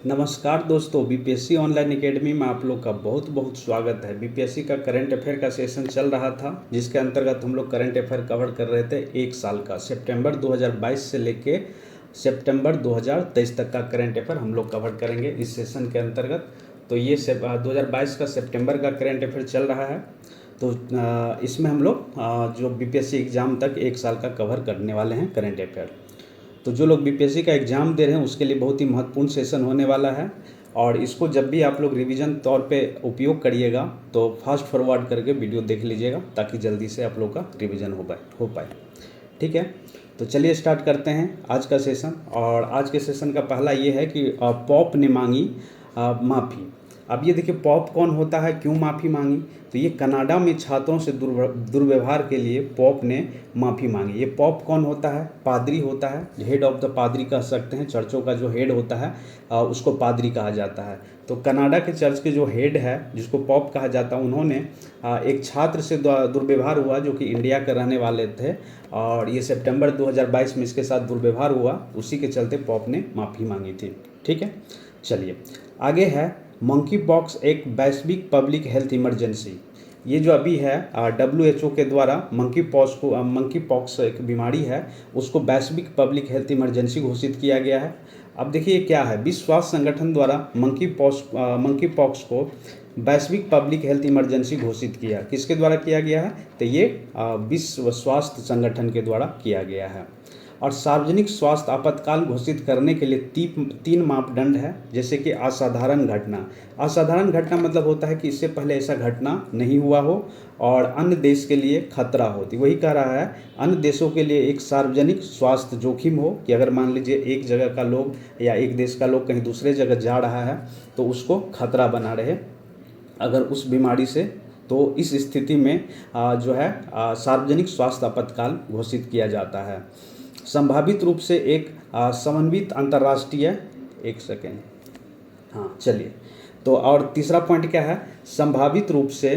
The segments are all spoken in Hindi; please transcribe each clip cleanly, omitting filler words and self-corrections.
नमस्कार दोस्तों, बीपीएससी ऑनलाइन एकेडमी में आप लोग का बहुत बहुत स्वागत है। बीपीएससी का करंट अफेयर का सेशन चल रहा था, जिसके अंतर्गत हम लोग करंट अफेयर कवर कर रहे थे एक साल का, सितंबर 2022 से लेके सितंबर 2023 तक का करंट अफेयर हम लोग कवर करेंगे इस सेशन के अंतर्गत। तो ये 2022 का सितंबर का करंट अफेयर चल रहा है। तो इसमें हम लोग जो बीपीएससी एग्ज़ाम तक एक साल का कवर करने वाले हैं करंट अफेयर। तो जो लोग बीपीएससी का एग्ज़ाम दे रहे हैं उसके लिए बहुत ही महत्वपूर्ण सेशन होने वाला है, और इसको जब भी आप लोग रिवीजन तौर पे उपयोग करिएगा तो फास्ट फॉरवर्ड करके वीडियो देख लीजिएगा, ताकि जल्दी से आप लोग का रिवीजन हो पाए। ठीक है, तो चलिए स्टार्ट करते हैं आज का सेशन। और आज के सेशन का पहला ये है कि पॉप ने मांगी माफ़ी। अब ये देखिए, पॉप कौन होता है, क्यों माफ़ी मांगी? तो ये कनाडा में छात्रों से दुर्व्यवहार के लिए पॉप ने माफ़ी मांगी। ये पॉप कौन होता है? पादरी होता है, हेड ऑफ द पादरी कह सकते हैं। चर्चों का जो हेड होता है उसको पादरी कहा जाता है। तो कनाडा के चर्च के जो हेड है, जिसको पॉप कहा जाता है, उन्होंने एक छात्र से दुर्व्यवहार हुआ जो कि इंडिया के रहने वाले थे, और ये सितंबर 2022 में इसके साथ दुर्व्यवहार हुआ। उसी के चलते पॉप ने माफ़ी मांगी थी। ठीक है, चलिए आगे है मंकी पॉक्स, एक वैश्विक पब्लिक हेल्थ इमरजेंसी। ये जो अभी है WHO के द्वारा मंकी पॉक्स एक बीमारी है, उसको वैश्विक पब्लिक हेल्थ इमरजेंसी घोषित किया गया है। अब देखिए क्या है, विश्व स्वास्थ्य संगठन द्वारा मंकी पॉक्स को वैश्विक पब्लिक हेल्थ इमरजेंसी घोषित किया। किसके द्वारा किया गया है? तो ये विश्व स्वास्थ्य संगठन के द्वारा किया गया है। और सार्वजनिक स्वास्थ्य आपातकाल घोषित करने के लिए तीन मापदंड है, जैसे कि असाधारण घटना। असाधारण घटना मतलब होता है कि इससे पहले ऐसा घटना नहीं हुआ हो और अन्य देश के लिए खतरा हो। तो वही कह रहा है, अन्य देशों के लिए एक सार्वजनिक स्वास्थ्य जोखिम हो, कि अगर मान लीजिए एक जगह का लोग या एक देश का लोग कहीं दूसरे जगह जा रहा है तो उसको खतरा बना रहे अगर उस बीमारी से, तो इस स्थिति में जो है सार्वजनिक स्वास्थ्य आपातकाल घोषित किया जाता है। संभावित रूप से एक समन्वित अंतर्राष्ट्रीय, एक सेकेंड, हाँ चलिए, तो और तीसरा पॉइंट क्या है? संभावित रूप से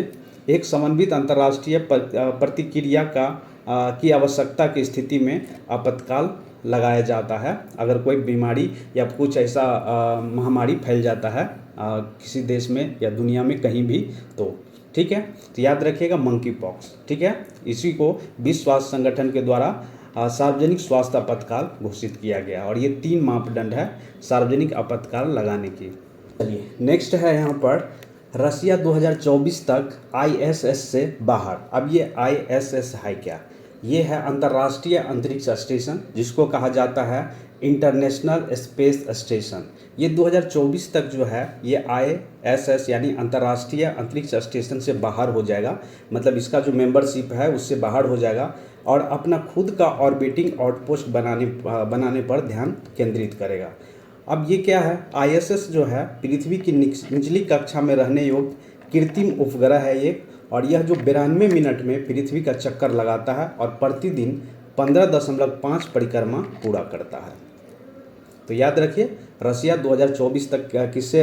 एक समन्वित अंतर्राष्ट्रीय प्रतिक्रिया की आवश्यकता की स्थिति में आपातकाल लगाया जाता है, अगर कोई बीमारी या कुछ ऐसा महामारी फैल जाता है किसी देश में या दुनिया में कहीं भी, तो ठीक है। तो याद रखिएगा मंकी पॉक्स, ठीक है। इसी को विश्व स्वास्थ्य संगठन के द्वारा सार्वजनिक स्वास्थ्य आपातकाल घोषित किया गया, और ये 3 मापदंड है सार्वजनिक आपातकाल लगाने की। चलिए नेक्स्ट है यहाँ पर, रसिया 2024 तक ISS से बाहर। अब ये ISS है क्या? ये है अंतर्राष्ट्रीय अंतरिक्ष स्टेशन, जिसको कहा जाता है इंटरनेशनल स्पेस स्टेशन। ये 2024 तक जो है ये ISS यानी अंतर्राष्ट्रीय अंतरिक्ष स्टेशन से बाहर हो जाएगा, मतलब इसका जो मेंबरशिप है उससे बाहर हो जाएगा, और अपना खुद का ऑर्बिटिंग आउटपोस्ट बनाने पर ध्यान केंद्रित करेगा। अब ये क्या है? ISS जो है पृथ्वी की निचली कक्षा में रहने योग्य कृत्रिम उपग्रह है ये, और यह जो 92 मिनट में पृथ्वी का चक्कर लगाता है और प्रतिदिन 15.5 परिक्रमा पूरा करता है। तो याद रखिए, रसिया 2024 तक किससे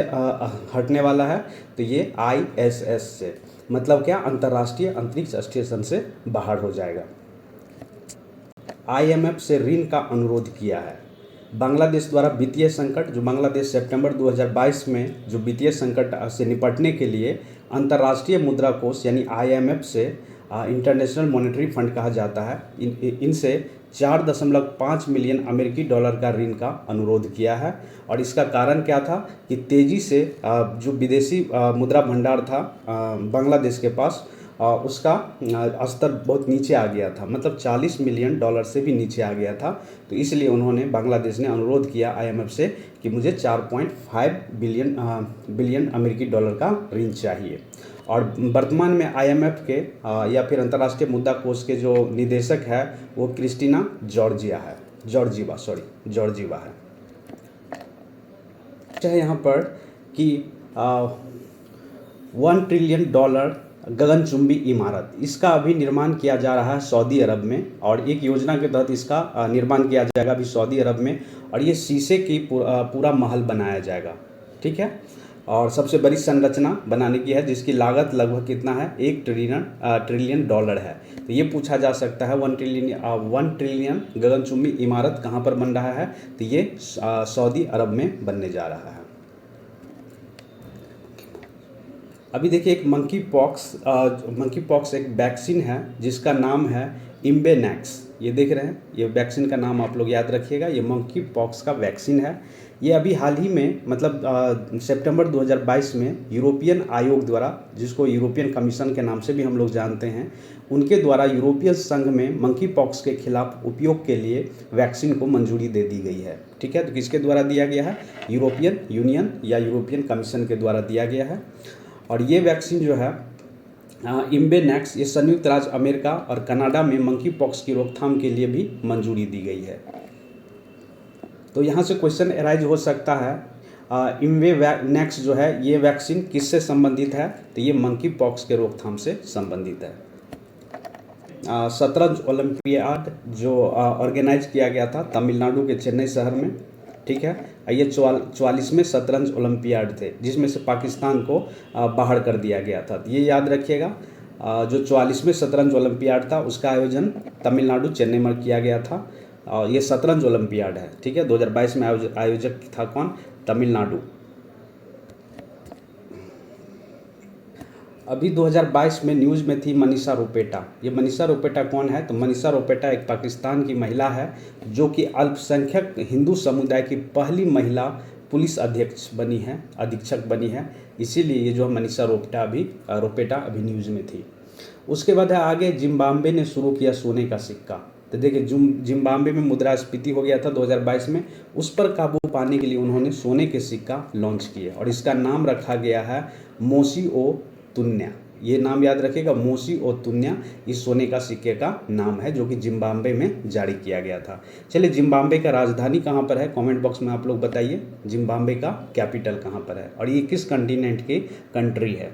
हटने वाला है? तो ये ISS से, मतलब क्या? अंतर्राष्ट्रीय अंतरिक्ष स्टेशन से बाहर हो जाएगा। IMF से ऋण का अनुरोध किया है। बांग्लादेश द्वारा वित्तीय संकट, जो बांग्लादेश सितंबर 2022 में जो वित्तीय संकट से निपटने के लिए अंतर्राष्ट्रीय मुद्रा कोष यानी IMF से, इंटरनेशनल मॉनेटरी फंड कहा जाता है, इनसे 4.5 मिलियन अमेरिकी डॉलर का ऋण का अनुरोध किया है। और इसका कारण क्या था कि तेज़ी से जो विदेशी मुद्रा भंडार था बांग्लादेश के पास, उसका स्तर बहुत नीचे आ गया था, मतलब 40 मिलियन डॉलर से भी नीचे आ गया था। तो इसलिए उन्होंने, बांग्लादेश ने अनुरोध किया IMF से कि मुझे 4.5 बिलियन अमेरिकी डॉलर का ऋण चाहिए। और वर्तमान में IMF के या फिर अंतर्राष्ट्रीय मुद्रा कोष के जो निदेशक है वो क्रिस्टीना जॉर्जिवा है। चाहे यहाँ पर कि 1 ट्रिलियन डॉलर गगनचुंबी इमारत, इसका अभी निर्माण किया जा रहा है सऊदी अरब में, और एक योजना के तहत इसका निर्माण किया जाएगा अभी सऊदी अरब में, और ये शीशे की पूरा महल बनाया जाएगा, ठीक है। और सबसे बड़ी संरचना बनाने की है, जिसकी लागत लगभग कितना है? 1 ट्रिलियन डॉलर है। तो ये पूछा जा सकता है 1 ट्रिलियन गगनचुंबी इमारत कहाँ पर बन रहा है? तो ये सऊदी अरब में बनने जा रहा है। अभी देखिए एक मंकी पॉक्स एक वैक्सीन है जिसका नाम है इम्बेनैक्स। ये देख रहे हैं, ये वैक्सीन का नाम आप लोग याद रखिएगा, ये मंकी पॉक्स का वैक्सीन है। ये अभी हाल ही में मतलब सितंबर 2022 में यूरोपियन आयोग द्वारा, जिसको यूरोपियन कमीशन के नाम से भी हम लोग जानते हैं, उनके द्वारा यूरोपियन संघ में मंकी पॉक्स के खिलाफ उपयोग के लिए वैक्सीन को मंजूरी दे दी गई है। ठीक है, तो किसके द्वारा दिया गया है? यूरोपियन यूनियन या यूरोपियन कमीशन के द्वारा दिया गया है। और ये वैक्सीन जो है इम्बेनैक्स, ये संयुक्त राज्य अमेरिका और कनाडा में मंकी पॉक्स की रोकथाम के लिए भी मंजूरी दी गई है। तो यहाँ से क्वेश्चन अराइज हो सकता है इम्बेनैक्स जो है ये वैक्सीन किससे संबंधित है? तो ये मंकी पॉक्स के रोकथाम से संबंधित है। शतरंज ओलंपियाड जो ऑर्गेनाइज किया गया था तमिलनाडु के चेन्नई शहर में। ठीक है, ये 44वें शतरंज ओलंपियाड थे जिसमें से पाकिस्तान को बाहर कर दिया गया था। ये याद रखिएगा, जो 44वें शतरंज ओलंपियाड था उसका आयोजन तमिलनाडु चेन्नई में किया गया था। और ये शतरंज ओलंपियाड है। ठीक है, 2022 में आयोजक था कौन? तमिलनाडु। अभी 2022 में न्यूज़ में थी मनीषा रोपेटा। ये मनीषा रोपेटा कौन है? तो मनीषा रोपेटा एक पाकिस्तान की महिला है जो कि अल्पसंख्यक हिंदू समुदाय की पहली महिला पुलिस अधीक्षक बनी है। इसीलिए ये जो मनीषा रोपेटा अभी न्यूज़ में थी। उसके बाद है आगे, जिम्बाब्वे ने शुरू किया सोने का सिक्का। तो देखिए जिम्बाब्वे में मुद्रास्फीति हो गया था 2022 में, उस पर काबू पाने के लिए उन्होंने सोने के सिक्का लॉन्च किए और इसका नाम रखा गया है मोसी ओ तुन्या। ये नाम याद रखिएगा, मोसी ओ तुन्या इस सोने का सिक्के का नाम है जो कि जिम्बाब्वे में जारी किया गया था। चलिए, जिम्बाब्वे का राजधानी कहाँ पर है? कमेंट बॉक्स में आप लोग बताइए जिम्बाब्वे का कैपिटल कहाँ पर है और ये किस कंटिनेंट की कंट्री है।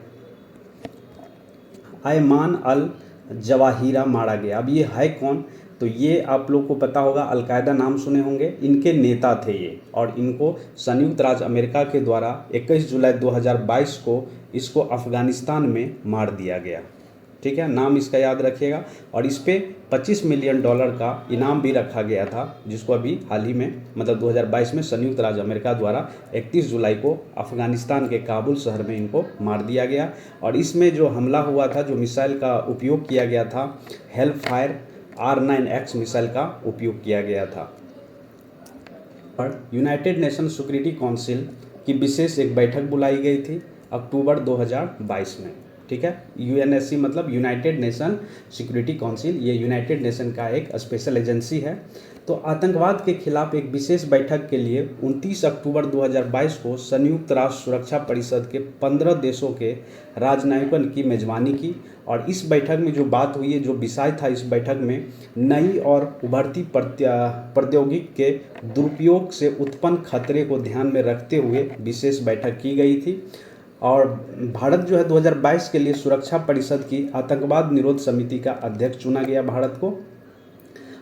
अयमान अल जवाहिरी मारा गया। अब ये है कौन? तो ये आप लोग को पता होगा, अलकायदा नाम सुने होंगे, इनके नेता थे ये। और इनको संयुक्त राज्य अमेरिका के द्वारा 21 जुलाई 2022 को इसको अफ़गानिस्तान में मार दिया गया। ठीक है, नाम इसका याद रखिएगा। और इस पे $25 मिलियन का इनाम भी रखा गया था, जिसको अभी हाल ही में मतलब 2022 में संयुक्त राज्य अमेरिका द्वारा 31 जुलाई को अफ़गानिस्तान के काबुल शहर में इनको मार दिया गया। और इसमें जो हमला हुआ था, जो मिसाइल का उपयोग किया गया था, हेलफायर R9X मिसाइल का उपयोग किया गया था। और यूनाइटेड नेशन सिक्योरिटी काउंसिल की विशेष एक बैठक बुलाई गई थी अक्टूबर 2022 में। ठीक है, UNSC मतलब यूनाइटेड नेशन सिक्योरिटी काउंसिल, ये यूनाइटेड नेशन का एक स्पेशल एजेंसी है। तो आतंकवाद के खिलाफ एक विशेष बैठक के लिए 29 अक्टूबर 2022 को संयुक्त राष्ट्र सुरक्षा परिषद के 15 देशों के राजनयिकों की मेजबानी की। और इस बैठक में जो बात हुई है, जो विषय था इस बैठक में, नई और उभरती प्रौद्योगिकी के दुरुपयोग से उत्पन्न खतरे को ध्यान में रखते हुए विशेष बैठक की गई थी। और भारत जो है 2022 के लिए सुरक्षा परिषद की आतंकवाद निरोध समिति का अध्यक्ष चुना गया भारत को।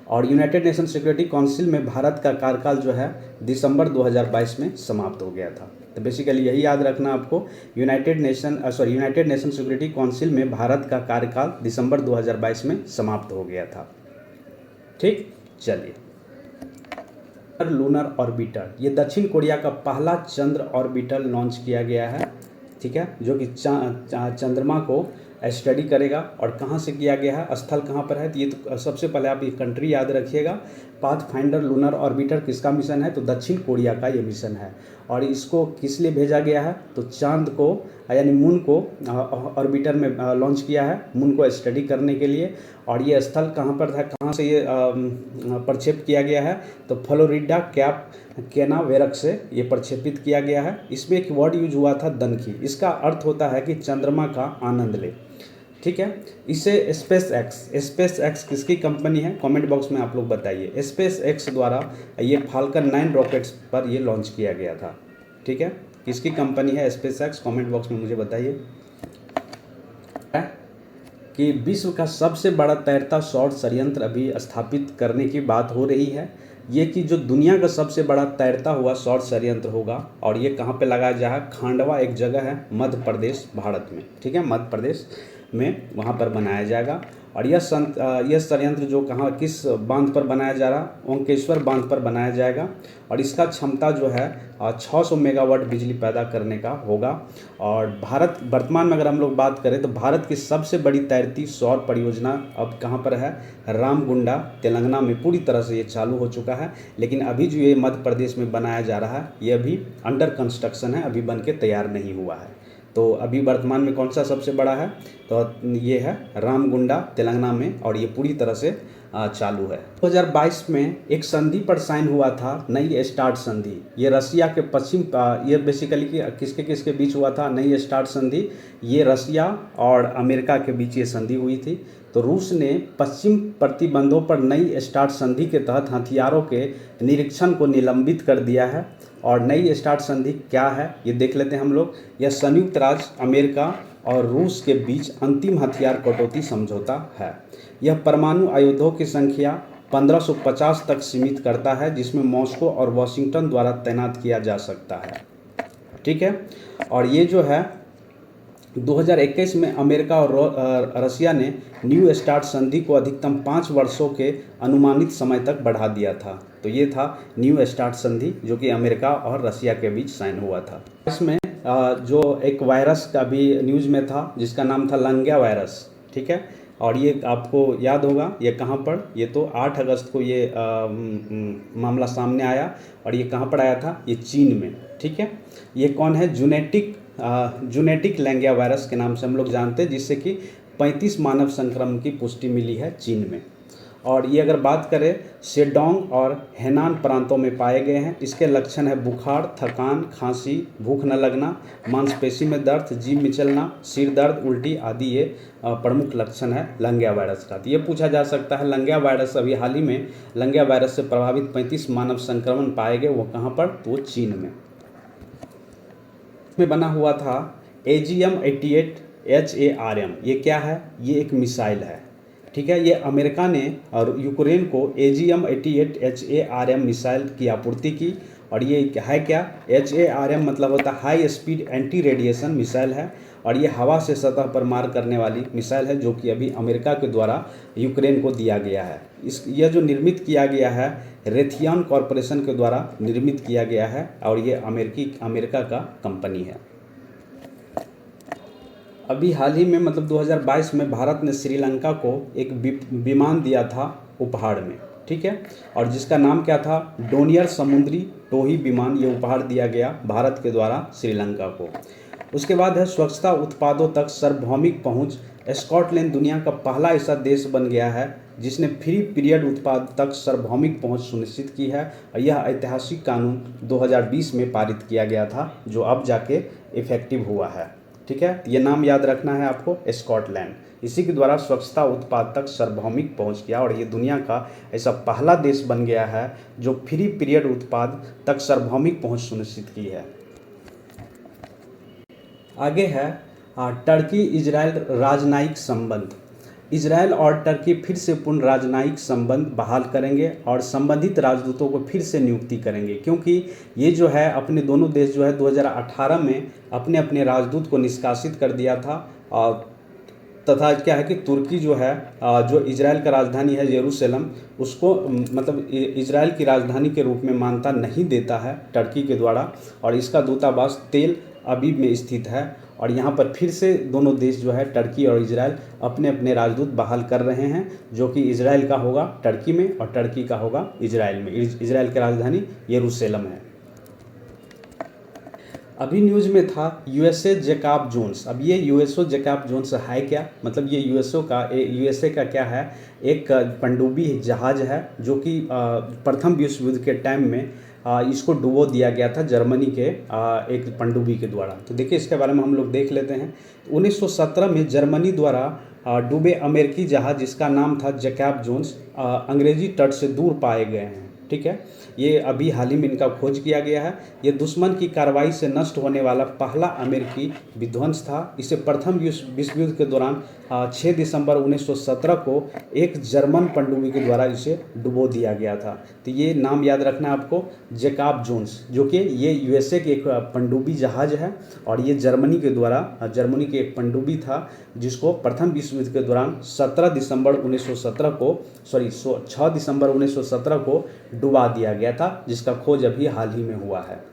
और यूनाइटेड नेशन सिक्योरिटी काउंसिल में भारत का कार्यकाल जो है दिसंबर 2022 में समाप्त हो गया था। तो बेसिकली यही याद रखना आपको, यूनाइटेड नेशन सिक्योरिटी काउंसिल में भारत का कार्यकाल दिसंबर 2022 में समाप्त हो गया था। ठीक, चलिए, लूनर ऑर्बिटर, ये दक्षिण कोरिया का पहला चंद्र ऑर्बिटर लॉन्च किया गया है। ठीक है, जो कि चंद्रमा को स्टडी करेगा। और कहाँ से किया गया है, स्थल कहाँ पर है? तो ये तो सबसे पहले आप ये कंट्री याद रखिएगा। पाथफाइंडर लूनर ऑर्बिटर किसका मिशन है? तो दक्षिण कोरिया का ये मिशन है। और इसको किस लिए भेजा गया है? तो चांद को यानी मून को ऑर्बिटर में लॉन्च किया है, मून को स्टडी करने के लिए। और ये स्थल कहाँ पर है, कहाँ से ये प्रक्षेप किया गया है? तो फ्लोरिडा कैप कैनावेरल से ये प्रक्षेपित किया गया है। इसमें एक वर्ड यूज हुआ था दनकी, इसका अर्थ होता है कि चंद्रमा का आनंद ले। ठीक है, इसे स्पेस एक्स किसकी कंपनी है? कमेंट बॉक्स में आप लोग बताइए। स्पेस एक्स द्वारा ये फाल्कन 9 रॉकेट्स पर ये लॉन्च किया गया था। ठीक है, किसकी कंपनी है स्पेस एक्स? कमेंट बॉक्स में मुझे बताइए। कि विश्व का सबसे बड़ा तैरता सौर संयंत्र अभी स्थापित करने की बात हो रही है। ये कि जो दुनिया का सबसे बड़ा तैरता हुआ सौर संयंत्र होगा। और ये कहाँ पे लगाया जाए? खांडवा एक जगह है मध्य प्रदेश भारत में। ठीक है, मध्य प्रदेश में वहाँ पर बनाया जाएगा। और यह संयंत्र जो कहाँ किस बांध पर बनाया जा रहा, ओंकेश्वर बांध पर बनाया जाएगा। और इसका क्षमता जो है 600 मेगावाट बिजली पैदा करने का होगा। और भारत वर्तमान में अगर हम लोग बात करें तो भारत की सबसे बड़ी तैरती सौर परियोजना अब कहाँ पर है, रामगुंडा तेलंगाना में पूरी तरह से ये चालू हो चुका है। लेकिन अभी जो ये मध्य प्रदेश में बनाया जा रहा है ये अभी अंडर कंस्ट्रक्शन है, अभी बन के तैयार नहीं हुआ है। तो अभी वर्तमान में कौन सा सबसे बड़ा है, तो ये है रामगुंडा तेलंगाना में, और ये पूरी तरह से चालू है। 2022 में एक संधि पर साइन हुआ था, नई स्टार्ट संधि। ये रसिया के पश्चिम ये बेसिकली किसके किसके बीच हुआ था, नई स्टार्ट संधि, ये रसिया और अमेरिका के बीच ये संधि हुई थी। तो रूस ने पश्चिम प्रतिबंधों पर नई स्टार्ट संधि के तहत हथियारों के निरीक्षण को निलंबित कर दिया है। और नई स्टार्ट संधि क्या है ये देख लेते हैं हम लोग। यह संयुक्त राज्य अमेरिका और रूस के बीच अंतिम हथियार कटौती समझौता है। यह परमाणु आयुधों की संख्या 1550 तक सीमित करता है, जिसमें मॉस्को और वाशिंगटन द्वारा तैनात किया जा सकता है। ठीक है। और ये जो है 2021 में अमेरिका और रसिया ने न्यू स्टार्ट संधि को अधिकतम 5 वर्षों के अनुमानित समय तक बढ़ा दिया था। तो ये था न्यू स्टार्ट संधि जो कि अमेरिका और रसिया के बीच साइन हुआ था। इसमें जो एक वायरस का भी न्यूज़ में था जिसका नाम था लंगिया वायरस। ठीक है। और ये आपको याद होगा ये कहाँ पर, ये तो 8 अगस्त को ये मामला सामने आया। और ये कहाँ पर आया था, ये चीन में। ठीक है। ये कौन है, जूनेटिक लैंगिया वायरस के नाम से हम लोग जानते हैं, जिससे कि 35 मानव संक्रमण की पुष्टि मिली है चीन में। और ये अगर बात करें शेडोंग और हेनान प्रांतों में पाए गए हैं। इसके लक्षण है बुखार, थकान, खांसी, भूख न लगना, मांसपेशी में दर्द, जीभ मिचलना, सिर दर्द, उल्टी आदि ये प्रमुख लक्षण है लंगिया वायरस का। तो ये पूछा जा सकता है लंगिया वायरस, अभी हाल ही में लंगिया वायरस से प्रभावित 35 मानव संक्रमण पाए गए, वो कहाँ पर, तो चीन में बना हुआ था AGM-88 HARM। ये क्या है, ये एक मिसाइल है। ठीक है। ये अमेरिका ने और यूक्रेन को AGM-88 HARM मिसाइल की आपूर्ति की। और ये है क्या, HARM मतलब होता है high speed anti radiation missile है। और ये हवा से सतह पर मार करने वाली मिसाइल है, जो कि अभी अमेरिका के द्वारा यूक्रेन को दिया गया है। यह जो निर्मित किया गया है रेथियन कॉरपोरेशन के द्वारा निर्मित किया गया है। और ये अमेरिका का कंपनी है। अभी हाल ही में मतलब 2022 में भारत ने श्रीलंका को एक विमान दिया था उपहार में। ठीक है। और जिसका नाम क्या था, डोनियर समुद्री टोही विमान, ये उपहार दिया गया भारत के द्वारा श्रीलंका को। उसके बाद है स्वच्छता उत्पादों तक सार्वभौमिक पहुंच। स्कॉटलैंड दुनिया का पहला ऐसा देश बन गया है जिसने फ्री पीरियड उत्पाद तक सार्वभौमिक पहुंच सुनिश्चित की है। और यह ऐतिहासिक कानून 2020 में पारित किया गया था, जो अब जाके इफेक्टिव हुआ है। ठीक है। ये नाम याद रखना है आपको, स्कॉटलैंड। इसी के द्वारा स्वच्छता उत्पाद तक सार्वभौमिक पहुंच किया। और ये दुनिया का ऐसा पहला देश बन गया है जो फ्री पीरियड उत्पाद तक सार्वभौमिक पहुंच सुनिश्चित की है। आगे है टर्की इजराइल राजनयिक संबंध। इजराइल और टर्की फिर से पूर्ण राजनयिक संबंध बहाल करेंगे और संबंधित राजदूतों को फिर से नियुक्ति करेंगे, क्योंकि ये जो है अपने दोनों देश जो है 2018 में अपने अपने राजदूत को निष्कासित कर दिया था। तथा क्या है कि तुर्की जो है जो इजराइल का राजधानी है यरूशलेम, उसको मतलब इजराइल की राजधानी के रूप में मान्यता नहीं देता है टर्की के द्वारा। और इसका दूतावास तेल अवीव में स्थित है। और यहाँ पर फिर से दोनों देश जो है टर्की और इजराइल अपने अपने राजदूत बहाल कर रहे हैं, जो कि इजराइल का होगा टर्की में और टर्की का होगा इजराइल में। इजराइल की राजधानी यरूशलेम है। अभी न्यूज़ में था USA जैकब जोन्स। अब ये USA जैकब जोन्स है क्या, मतलब ये USA का क्या है, एक पनडुब्बी जहाज़ है जो कि प्रथम विश्व युद्ध के टाइम में इसको डुबो दिया गया था जर्मनी के एक पनडुब्बी के द्वारा। तो देखिए इसके बारे में हम लोग देख लेते हैं। 1917 में जर्मनी द्वारा डूबे अमेरिकी जहाज़ जिसका नाम था जैकब जोन्स अंग्रेजी तट से दूर पाए गए हैं। ठीक है। ये अभी हाल ही में इनका खोज किया गया है। ये दुश्मन की कार्रवाई से नष्ट होने वाला पहला अमेरिकी विध्वंस था। इसे प्रथम विश्व युद्ध के दौरान 6 दिसंबर 1917 को एक जर्मन पनडुब्बी के द्वारा इसे डुबो दिया गया था। तो ये नाम याद रखना है आपको, जैकब जोन्स, जो कि ये यूएसए के एक पनडुब्बी जहाज है और ये जर्मनी के एक पनडुब्बी था जिसको प्रथम विश्व युद्ध के दौरान 6 दिसंबर 1917 को डुबा दिया गया था, जिसका खोज अभी हाल ही में हुआ है।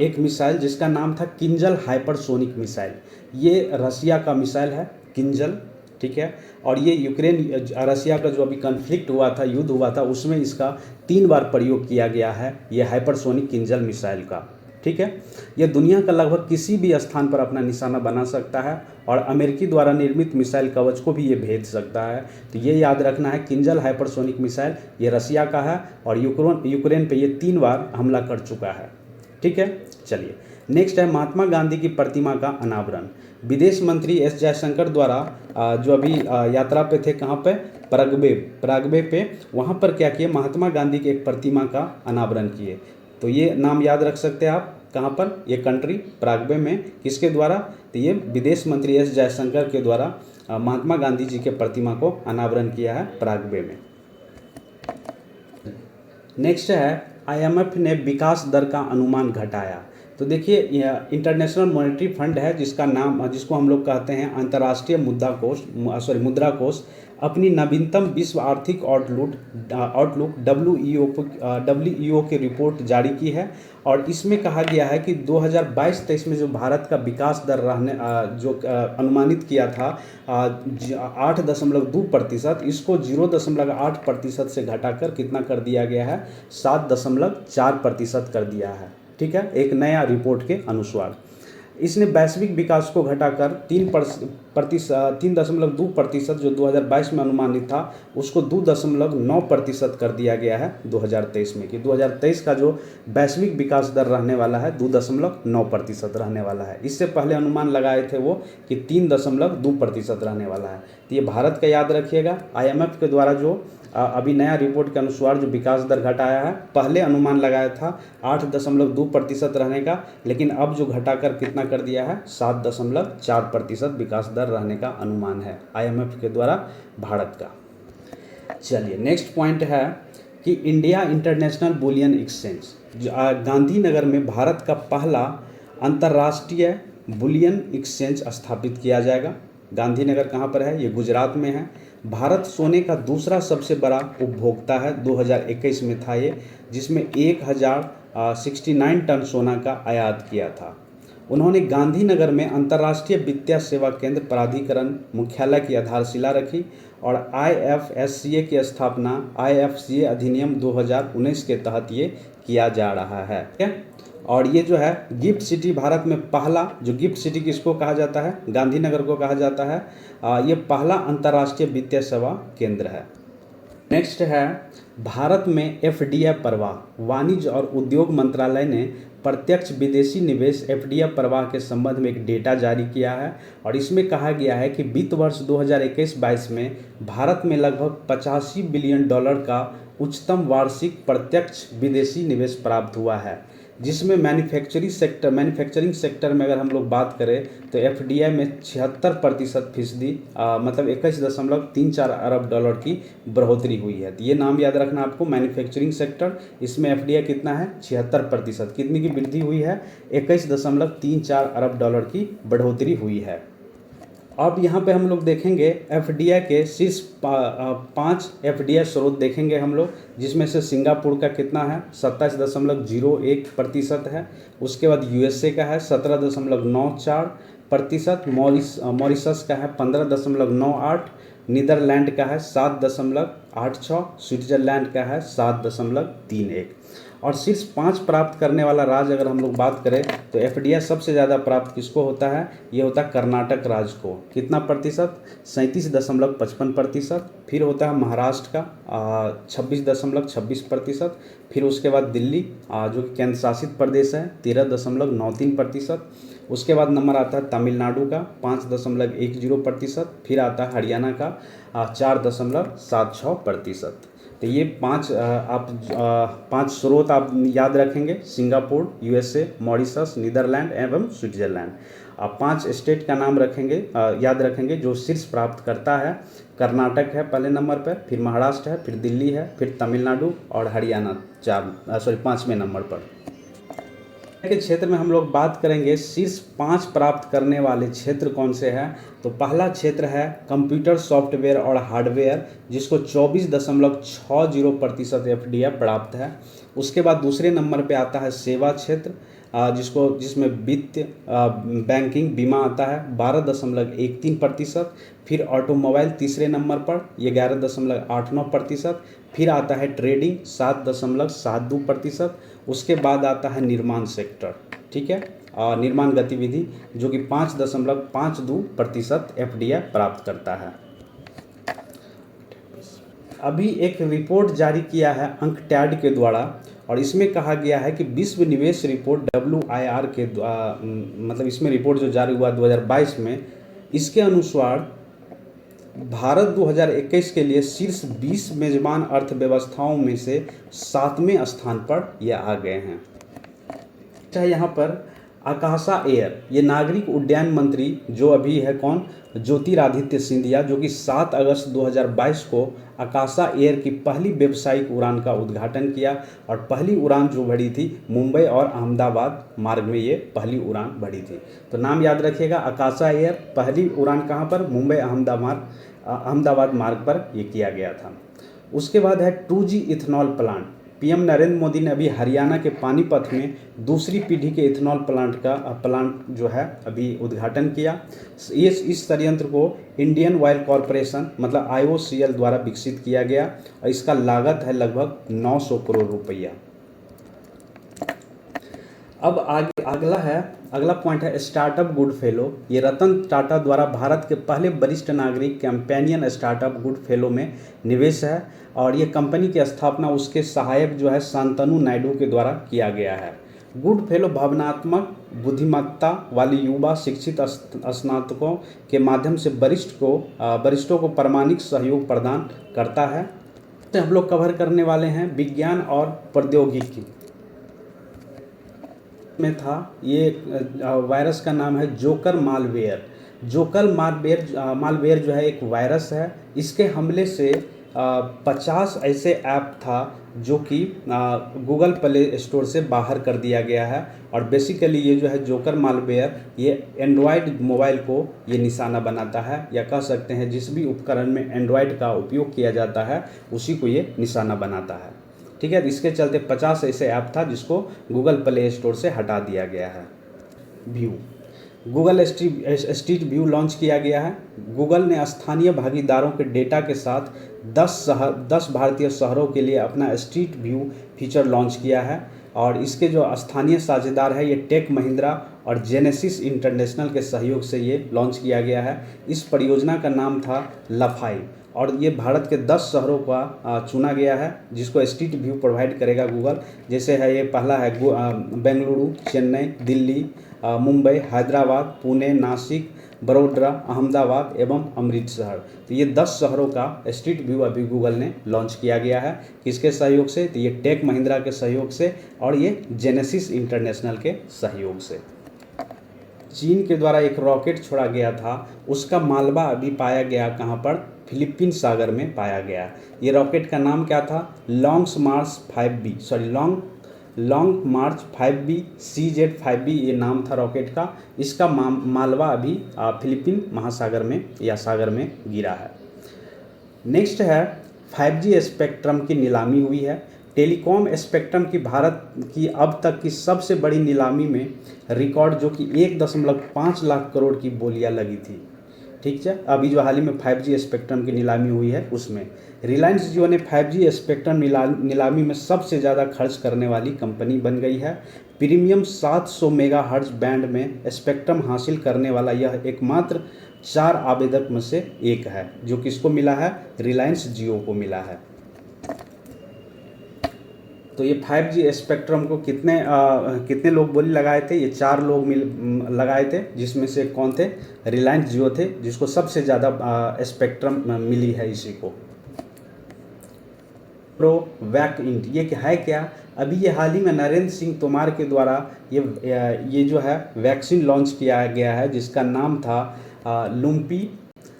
एक मिसाइल जिसका नाम था किंजल हाइपरसोनिक मिसाइल, ये रसिया का मिसाइल है किंजल, ठीक है। और ये यूक्रेन रसिया का जो अभी कन्फ्लिक्ट हुआ था, युद्ध हुआ था, उसमें इसका 3 बार प्रयोग किया गया है, ये हाइपरसोनिक किंजल मिसाइल का, ठीक है। यह दुनिया का लगभग किसी भी स्थान पर अपना निशाना बना सकता है और अमेरिकी द्वारा निर्मित मिसाइल कवच को भी ये भेज सकता है। तो ये याद रखना है, किंजल हाइपरसोनिक मिसाइल ये रसिया का है और यूक्रेन पे ये 3 बार हमला कर चुका है, ठीक है। चलिए नेक्स्ट है महात्मा गांधी की प्रतिमा का अनावरण। विदेश मंत्री एस जयशंकर द्वारा जो अभी यात्रा पे थे, कहाँ पे, पराग्वे पे, वहाँ पर क्या किए, महात्मा गांधी की एक प्रतिमा का अनावरण किए। तो ये नाम याद रख सकते हैं आप, कहाँ पर, ये कंट्री पराग्वे में, किसके द्वारा, तो ये विदेश मंत्री एस जयशंकर के द्वारा महात्मा गांधी जी के प्रतिमा को अनावरण किया है पराग्वे में। नेक्स्ट है IMF ने विकास दर का अनुमान घटाया। तो देखिए इंटरनेशनल मॉनेटरी फंड है जिसको हम लोग कहते हैं अंतर्राष्ट्रीय मुद्रा कोष, अपनी नवीनतम विश्व आर्थिक आउटलुक WEO की रिपोर्ट जारी की है और इसमें कहा गया है कि 2022-23 में जो भारत का विकास दर अनुमानित किया था 8.2%, इसको 0.8% से घटाकर कितना कर दिया गया है, 7.4% कर दिया है, ठीक है, एक नया रिपोर्ट के अनुसार। इसने वैश्विक विकास को घटाकर 3.2% जो 2022 में अनुमानित था उसको 2.9% कर दिया गया है 2023 में, कि 2023 का जो वैश्विक विकास दर रहने वाला है 2.9% रहने वाला है। इससे पहले अनुमान लगाए थे वो कि 3.2% रहने वाला है। तो ये भारत का याद रखिएगा। IMF के द्वारा जो अभी नया रिपोर्ट के अनुसार जो विकास दर घटाया है, पहले अनुमान लगाया था 8.2% रहने का, लेकिन अब जो घटाकर कितना कर दिया है, 7.4% विकास दर रहने का अनुमान है IMF के द्वारा भारत का। चलिए नेक्स्ट पॉइंट है कि India international bullion exchange, Gandhinagar में भारत का पहला अंतर्राष्ट्रीय बुलियन एक्सचेंज स्थापित किया जाएगा। गांधीनगर कहाँ पर है, ये गुजरात में है। भारत सोने का दूसरा सबसे बड़ा उपभोक्ता है, 2021 में था ये, जिसमें 1069 टन सोना का आयात किया था। उन्होंने गांधीनगर में अंतर्राष्ट्रीय वित्तीय सेवा केंद्र प्राधिकरण मुख्यालय की आधारशिला रखी और IFSCA की स्थापना IFCA अधिनियम 2019 के तहत ये किया जा रहा है, ठीक है। और ये जो है गिफ्ट सिटी, भारत में पहला, जो गिफ्ट सिटी किसको कहा जाता है, गांधीनगर को कहा जाता है। ये पहला अंतर्राष्ट्रीय वित्तीय सेवा केंद्र है। नेक्स्ट है भारत में FDI प्रवाह। वाणिज्य और उद्योग मंत्रालय ने प्रत्यक्ष विदेशी निवेश FDI प्रवाह के संबंध में एक डेटा जारी किया है और इसमें कहा गया है कि वित्त वर्ष 2021-22 में भारत में लगभग $85 बिलियन का उच्चतम वार्षिक प्रत्यक्ष विदेशी निवेश प्राप्त हुआ है, जिसमें मैन्युफैक्चरिंग सेक्टर में अगर हम लोग बात करें तो FDI में 76% मतलब $21.34 अरब की बढ़ोतरी हुई है। तो ये नाम याद रखना आपको, मैन्युफैक्चरिंग सेक्टर, इसमें FDI कितना है, 76%, कितनी की वृद्धि हुई है, $21.34 अरब की बढ़ोतरी हुई है। अब यहाँ पे हम लोग देखेंगे FDI के शीर्ष 5 FDI स्रोत देखेंगे हम लोग, जिसमें से सिंगापुर का कितना है, 27.01% है। उसके बाद USA का है 17.94%, मॉरिशस का है 15.98%, नीदरलैंड का है 7.86%, स्विट्जरलैंड का है 7.31%। और शीर्ष 5 प्राप्त करने वाला राज्य अगर हम लोग बात करें तो FDI सबसे ज़्यादा प्राप्त किसको होता है, ये होता है कर्नाटक राज्य को, कितना प्रतिशत, 37.55%। फिर होता है महाराष्ट्र का 26.26%। फिर उसके बाद दिल्ली जो कि केंद्र शासित प्रदेश है 13.93%। उसके बाद नंबर आता है तमिलनाडु का 5.10%। फिर आता है हरियाणा का 4.76%। तो ये पांच स्रोत आप याद रखेंगे: सिंगापुर, यूएसए, मॉरिशस, नीदरलैंड एवं स्विट्जरलैंड। आप 5 स्टेट का नाम रखेंगे, याद रखेंगे जो शीर्ष प्राप्त करता है। कर्नाटक है पहले नंबर पर, फिर महाराष्ट्र है, फिर दिल्ली है, फिर तमिलनाडु और हरियाणा 5वें नंबर पर। के क्षेत्र में हम लोग बात करेंगे शीर्ष 5 प्राप्त करने वाले क्षेत्र कौन से हैं। तो पहला क्षेत्र है कंप्यूटर सॉफ्टवेयर और हार्डवेयर, जिसको 24.60% एफडीआई प्राप्त है। उसके बाद दूसरे नंबर पे आता है सेवा क्षेत्र, जिसमें वित्त, बैंकिंग, बीमा आता है 12.13%। फिर ऑटोमोबाइल तीसरे नंबर पर, ये 11.89%। फिर आता है ट्रेडिंग 7.72%। उसके बाद आता है निर्माण सेक्टर, ठीक है, और निर्माण गतिविधि, जो कि 5.52% एफडीआई प्राप्त करता है। अभी एक रिपोर्ट जारी किया है अंकटैड के द्वारा, और इसमें कहा गया है कि विश्व निवेश रिपोर्ट WIR के मतलब इसमें रिपोर्ट जो जारी हुआ 2022 में, इसके अनुसार भारत 2021 के लिए शीर्ष 20 मेजबान अर्थव्यवस्थाओं में से 7वें स्थान पर यह आ गए हैं। चाहे यहाँ पर आकाशा एयर, ये नागरिक उड्डयन मंत्री जो अभी है कौन, ज्योतिरादित्य सिंधिया, जो कि 7 अगस्त 2022 को आकाशा एयर की पहली व्यावसायिक उड़ान का उद्घाटन किया। और पहली उड़ान जो भरी थी मुंबई और अहमदाबाद मार्ग में, ये पहली उड़ान भरी थी। तो नाम याद रखिएगा, आकाशा एयर, पहली उड़ान कहाँ पर, मुंबई अहमदाबाद मार्ग पर ये किया गया था। उसके बाद है 2G ethanol plant. PM Narendra Modi ने अभी हरियाणा के पानीपत में दूसरी पीढ़ी के इथेनॉल प्लांट जो है अभी उद्घाटन किया। इस संयंत्र को इंडियन ऑयल कॉरपोरेशन मतलब IOCL द्वारा विकसित किया गया, और इसका लागत है लगभग 900 करोड़ रुपया। अब अगला पॉइंट है स्टार्टअप गुड फेलो। ये रतन टाटा द्वारा भारत के पहले वरिष्ठ नागरिक कैंपेनियन स्टार्टअप गुड फेलो में निवेश है, और ये कंपनी की स्थापना उसके सहायक जो है शांतनु नायडू के द्वारा किया गया है। गुड फेलो भावनात्मक बुद्धिमत्ता वाली युवा शिक्षित स्नातकों के माध्यम से वरिष्ठों को प्रामाणिक सहयोग प्रदान करता है। तो हम लोग कवर करने वाले हैं विज्ञान और प्रौद्योगिकी में था। ये वायरस का नाम है जोकर मालवेयर। जोकर मालवेयर जो है एक वायरस है। इसके हमले से 50 ऐसे ऐप था जो कि गूगल प्ले स्टोर से बाहर कर दिया गया है। और बेसिकली ये जो है जोकर मालवेयर, ये एंड्रॉयड मोबाइल को ये निशाना बनाता है, या कह सकते हैं जिस भी उपकरण में एंड्रॉयड का उपयोग किया जाता है उसी को ये निशाना बनाता है, ठीक है। इसके चलते 50 ऐसे ऐप था जिसको गूगल प्ले स्टोर से हटा दिया गया है। View, Google street view launch किया गया है। गूगल ने स्थानीय भागीदारों के डेटा के साथ 10 भारतीय शहरों के लिए अपना स्ट्रीट व्यू फीचर लॉन्च किया है, और इसके जो स्थानीय साझेदार है ये टेक महिंद्रा और जेनेसिस इंटरनेशनल के सहयोग से ये लॉन्च किया गया है। इस परियोजना का नाम था लफाई, और ये भारत के 10 शहरों का चुना गया है जिसको स्ट्रीट व्यू प्रोवाइड करेगा गूगल। जैसे है ये पहला है बेंगलुरु, चेन्नई, दिल्ली, मुंबई, हैदराबाद, पुणे, नासिक, बड़ोदरा, अहमदाबाद एवं अमृतसर। तो ये 10 शहरों का स्ट्रीट व्यू अभी गूगल ने लॉन्च किया गया है। किसके सहयोग से? तो ये टेक महिंद्रा के सहयोग से और ये जेनेसिस इंटरनेशनल के सहयोग से। चीन के द्वारा एक रॉकेट छोड़ा गया था, उसका मालवा अभी पाया गया कहाँ पर? फिलीपीन सागर में पाया गया। ये रॉकेट का नाम क्या था? लॉन्ग मार्च 5B CZ-5B ये नाम था रॉकेट का। इसका मालवा अभी फिलीपीन महासागर में या सागर में गिरा है। नेक्स्ट है 5G स्पेक्ट्रम की नीलामी हुई है। टेलीकॉम स्पेक्ट्रम की भारत की अब तक की सबसे बड़ी नीलामी में रिकॉर्ड जो कि 1.5 लाख करोड़ की बोलियां लगी थी, ठीक है। अभी जो हाल ही में 5G स्पेक्ट्रम की नीलामी हुई है उसमें रिलायंस जियो ने 5G स्पेक्ट्रम नीलामी में सबसे ज़्यादा खर्च करने वाली कंपनी बन गई है। प्रीमियम 700 मेगाहर्ट्ज बैंड में स्पेक्ट्रम हासिल करने वाला यह एकमात्र 4 आवेदक में से एक है, जो किसको मिला है? रिलायंस जियो को मिला है। तो ये 5G स्पेक्ट्रम को कितने लोग बोली लगाए थे? ये 4 लोग लगाए थे, जिसमें से कौन थे? रिलायंस जियो थे, जिसको सबसे ज़्यादा स्पेक्ट्रम मिली है इसी को। प्रोवैक्ट। ये है क्या? अभी ये हाल ही में नरेंद्र सिंह तोमर के द्वारा ये जो है वैक्सीन लॉन्च किया गया है, जिसका नाम था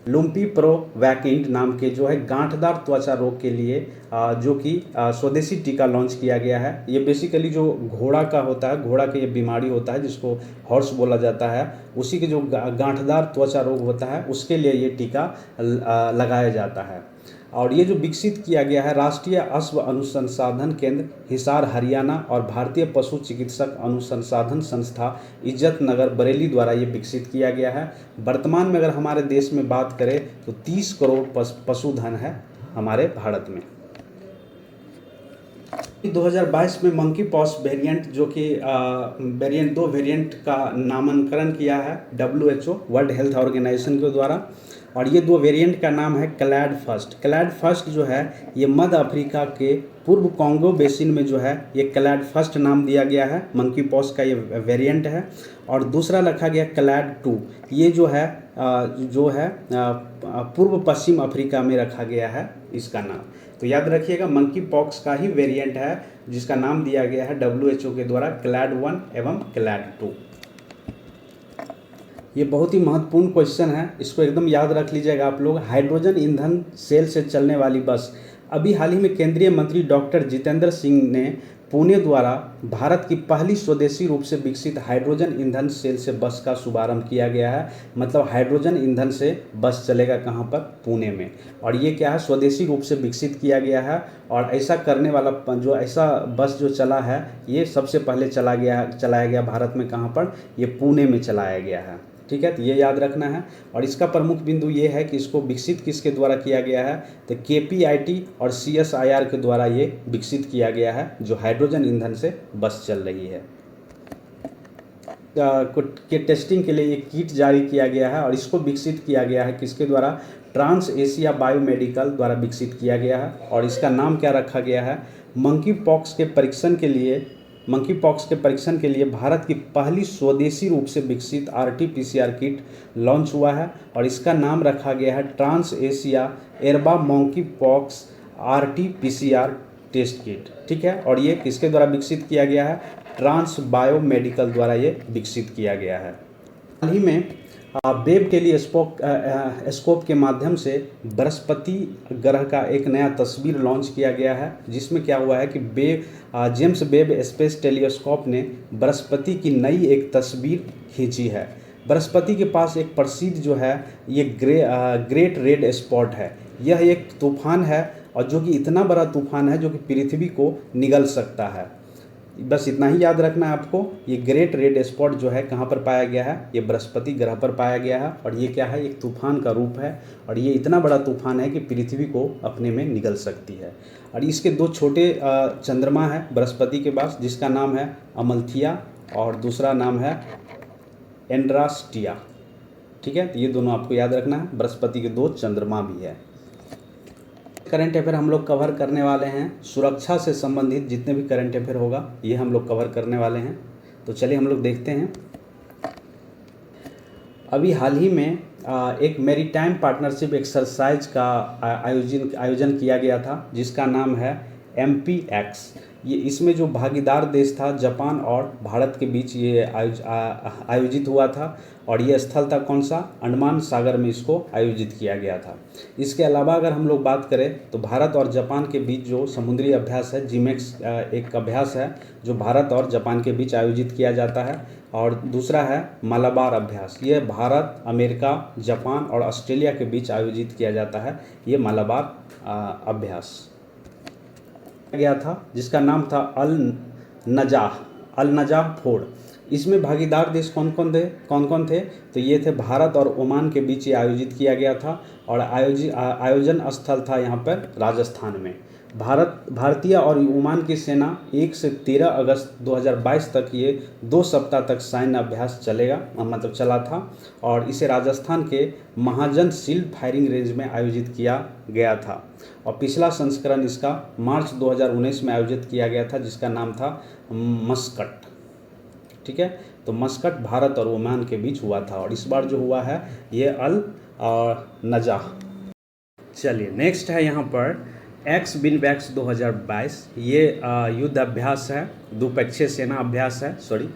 लुम्पी प्रोवैक्ट नाम के, जो है गांठदार त्वचा रोग के लिए जो कि स्वदेशी टीका लॉन्च किया गया है। ये बेसिकली जो घोड़ा का होता है, घोड़ा का ये बीमारी होता है जिसको हॉर्स बोला जाता है, उसी के जो गांठदार त्वचा रोग होता है उसके लिए ये टीका लगाया जाता है। और ये जो विकसित किया गया है राष्ट्रीय अश्व अनुसंधान केंद्र हिसार हरियाणा और भारतीय पशु चिकित्सक अनुसंधान संस्था इज्जत नगर बरेली द्वारा ये विकसित किया गया है। वर्तमान में अगर हमारे देश में बात करें तो 30 करोड़ पशुधन है हमारे भारत में। 2022 में मंकी पॉक्स वेरिएंट, जो कि वेरिएंट 2 वेरिएंट का नामकरण किया है WHO वर्ल्ड हेल्थ ऑर्गेनाइजेशन के द्वारा, और ये 2 वेरिएंट का नाम है क्लैड फर्स्ट जो है ये मध्य अफ्रीका के पूर्व कॉन्गो बेसिन में जो है ये क्लैड फर्स्ट नाम दिया गया है, मंकी पॉक्स का ये वेरिएंट है। और दूसरा रखा गया क्लैड 2, ये जो है पूर्व पश्चिम अफ्रीका में रखा गया है इसका नाम। तो याद रखिएगा मंकी पॉक्स का ही वेरिएंट है जिसका नाम दिया गया है WHO के द्वारा क्लैड 1 एवं क्लैड 2। ये बहुत ही महत्वपूर्ण क्वेश्चन है, इसको एकदम याद रख लीजिएगा आप लोग। हाइड्रोजन ईंधन सेल से चलने वाली बस। अभी हाल ही में केंद्रीय मंत्री डॉक्टर जितेंद्र सिंह ने पुणे द्वारा भारत की पहली स्वदेशी रूप से विकसित हाइड्रोजन ईंधन सेल से बस का शुभारंभ किया गया है। मतलब हाइड्रोजन ईंधन से बस चलेगा कहाँ पर? पुणे में। और ये क्या है? स्वदेशी रूप से विकसित किया गया है। और ऐसा करने वाला जो ऐसा बस जो चला है ये सबसे पहले चलाया गया भारत में कहाँ पर? ये पुणे में चलाया गया है। ठीक है, तो ये याद रखना है। और इसका प्रमुख बिंदु ये है कि इसको विकसित किसके द्वारा किया गया है? तो KPIT और CSIR के द्वारा ये विकसित किया गया है, जो हाइड्रोजन ईंधन से बस चल रही है। के टेस्टिंग के लिए ये किट जारी किया गया है और इसको विकसित किया गया है किसके द्वारा? ट्रांस एशिया बायोमेडिकल द्वारा विकसित किया गया है। और इसका नाम क्या रखा गया है? मंकी पॉक्स के परीक्षण के लिए भारत की पहली स्वदेशी रूप से विकसित RT-PCR किट लॉन्च हुआ है और इसका नाम रखा गया है ट्रांस एशिया एरबा monkey pox RT-PCR test kit. ठीक है, और ये किसके द्वारा विकसित किया गया है? ट्रांस बायोमेडिकल द्वारा ये विकसित किया गया है। हाल ही में वेब टेलीस्कोप के माध्यम से बृहस्पति ग्रह का एक नया तस्वीर लॉन्च किया गया है, जिसमें क्या हुआ है कि जेम्स वेब स्पेस टेलीस्कोप ने बृहस्पति की नई एक तस्वीर खींची है। बृहस्पति के पास एक प्रसिद्ध जो है ये ग्रेट रेड स्पॉट है। यह एक तूफान है और जो कि इतना बड़ा तूफान है जो कि पृथ्वी को निगल सकता है। बस इतना ही याद रखना है आपको। ये ग्रेट रेड स्पॉट जो है कहाँ पर पाया गया है? ये बृहस्पति ग्रह पर पाया गया है। और ये क्या है? एक तूफान का रूप है और ये इतना बड़ा तूफान है कि पृथ्वी को अपने में निगल सकती है। और इसके 2 छोटे चंद्रमा है बृहस्पति के पास, जिसका नाम है अमल्थिया और दूसरा नाम है एंड्रास्टिया। ठीक है, तो ये दोनों आपको याद रखना है। बृहस्पति के 2 चंद्रमा भी है। करंट अफेयर हम लोग कवर करने वाले हैं, सुरक्षा से संबंधित जितने भी करंट अफेयर होगा ये हम लोग कवर करने वाले हैं। तो चलिए हम लोग देखते हैं। अभी हाल ही में एक मैरीटाइम पार्टनरशिप एक्सरसाइज का आयोजन किया गया था, जिसका नाम है MPX। ये इसमें जो भागीदार देश था जापान और भारत के बीच ये आयोजित हुआ था और ये स्थल था कौन सा? अंडमान सागर में इसको आयोजित किया गया था। इसके अलावा अगर हम लोग बात करें तो भारत और जापान के बीच जो समुद्री अभ्यास है जिमेक्स एक अभ्यास है जो भारत और जापान के बीच आयोजित किया जाता है। और दूसरा है मलाबार अभ्यास। ये भारत, अमेरिका, जापान और ऑस्ट्रेलिया के बीच आयोजित किया जाता है ये मलाबार अभ्यास गया था, जिसका नाम था अल नजाह 4। इसमें भागीदार देश कौन कौन थे? तो ये थे भारत और ओमान के बीच ये आयोजित किया गया था और आयोजन स्थल था यहाँ पर राजस्थान में। भारतीय और ओमान की सेना 1 से 13 अगस्त 2022 तक ये 2 सप्ताह तक सैन्य अभ्यास चला था और इसे राजस्थान के महाजन शील्ड फायरिंग रेंज में आयोजित किया गया था। और पिछला संस्करण इसका मार्च 2019 में आयोजित किया गया था, जिसका नाम था मस्कट। ठीक है, तो मस्कट भारत और ओमान के बीच हुआ था और इस बार जो हुआ है ये अल नजाह। चलिए नेक्स्ट है यहाँ पर एक्स बिनवैक्स 2022 ये युद्ध अभ्यास है, द्विपक्षीय सेना अभ्यास है सॉरी,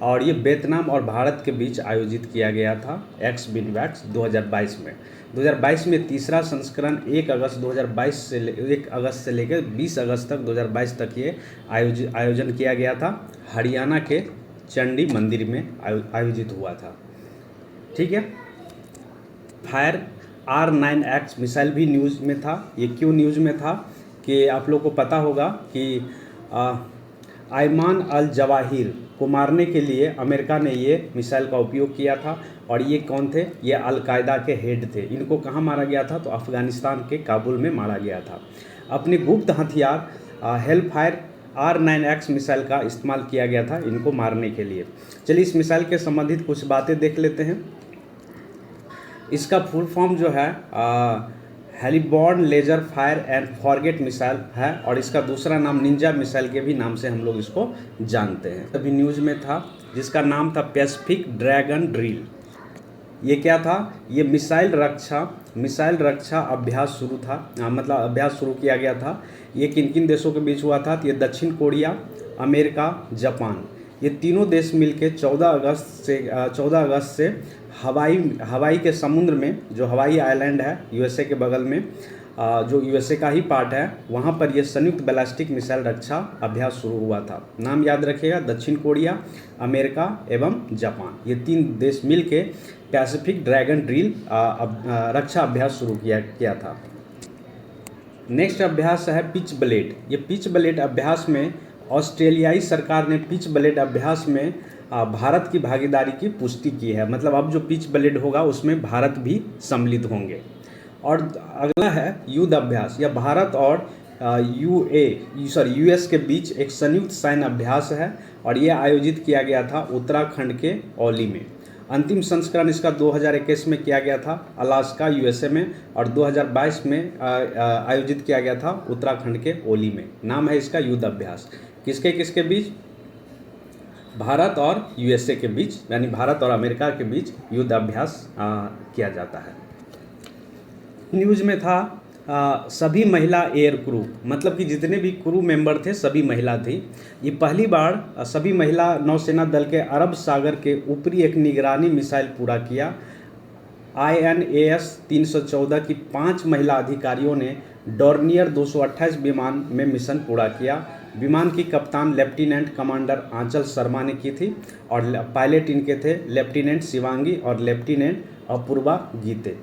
और ये वियतनाम और भारत के बीच आयोजित किया गया था एक्स बिनवैक्स 2022 में। 2022 में तीसरा संस्करण 1 अगस्त से लेकर 20 अगस्त तक 2022 तक ये आयोजन किया गया था। हरियाणा के चंडी मंदिर में आयोजित हुआ था। ठीक है। फायर R9X मिसाइल भी न्यूज़ में था। ये क्यों न्यूज़ में था कि आप लोग को पता होगा कि आयमान अल जवाहिर को मारने के लिए अमेरिका ने ये मिसाइल का उपयोग किया था। और ये कौन थे? ये अलकायदा के हेड थे। इनको कहाँ मारा गया था? तो अफ़गानिस्तान के काबुल में मारा गया था। अपने गुप्त हथियार हेलफायर R9X मिसाइल का इस्तेमाल किया गया था इनको मारने के लिए। चलिए इस मिसाइल के संबंधित कुछ बातें देख लेते हैं। इसका फुल फॉर्म जो है heliborne laser fire and forget missile है, और इसका दूसरा नाम निंजा मिसाइल के भी नाम से हम लोग इसको जानते हैं। अभी न्यूज़ में था जिसका नाम था पैसिफिक ड्रैगन ड्रिल। ये क्या था? ये मिसाइल रक्षा अभ्यास शुरू था, मतलब अभ्यास शुरू किया गया था। ये किन किन देशों के बीच हुआ था? तो ये दक्षिण कोरिया, अमेरिका, जापान, ये तीनों देश मिलके 14 अगस्त से हवाई के समुद्र में, जो हवाई आइलैंड है यूएसए के बगल में, जो यूएसए का ही पार्ट है, वहाँ पर यह संयुक्त बैलिस्टिक मिसाइल रक्षा अभ्यास शुरू हुआ था। नाम याद रखिएगा, दक्षिण कोरिया, अमेरिका एवं जापान, ये 3 देश मिलके पैसिफिक ड्रैगन ड्रिल रक्षा अभ्यास शुरू किया था। नेक्स्ट अभ्यास है पिच ब्लेड। ये पिच ब्लेड अभ्यास में ऑस्ट्रेलियाई सरकार ने पिच ब्लेड अभ्यास में भारत की भागीदारी की पुष्टि की है। मतलब अब जो पिच ब्लेड होगा उसमें भारत भी सम्मिलित होंगे। और अगला है युद्ध अभ्यास। यह भारत और यूएस के बीच एक संयुक्त सैन्य अभ्यास है, और यह आयोजित किया गया था उत्तराखंड के औली में। अंतिम संस्करण इसका 2021 में किया गया था अलास्का यूएसए में, और 2022 में आयोजित किया गया था उत्तराखंड के ओली में। नाम है इसका युद्ध अभ्यास। किसके बीच? भारत और यूएसए के बीच, यानी भारत और अमेरिका के बीच युद्ध अभ्यास किया जाता है। न्यूज़ में था सभी महिला एयर क्रू, मतलब कि जितने भी क्रू मेंबर थे सभी महिला थी। ये पहली बार सभी महिला नौसेना दल के अरब सागर के ऊपरी एक निगरानी मिसाइल पूरा किया। INAS 314 की 5 महिला अधिकारियों ने डॉर्नियर 228 विमान में मिशन पूरा किया। विमान की कप्तान लेफ्टिनेंट कमांडर आंचल शर्मा ने की थी, और पायलट इनके थे लेफ्टिनेंट शिवांगी और लेफ्टिनेंट अपूर्वा गीते।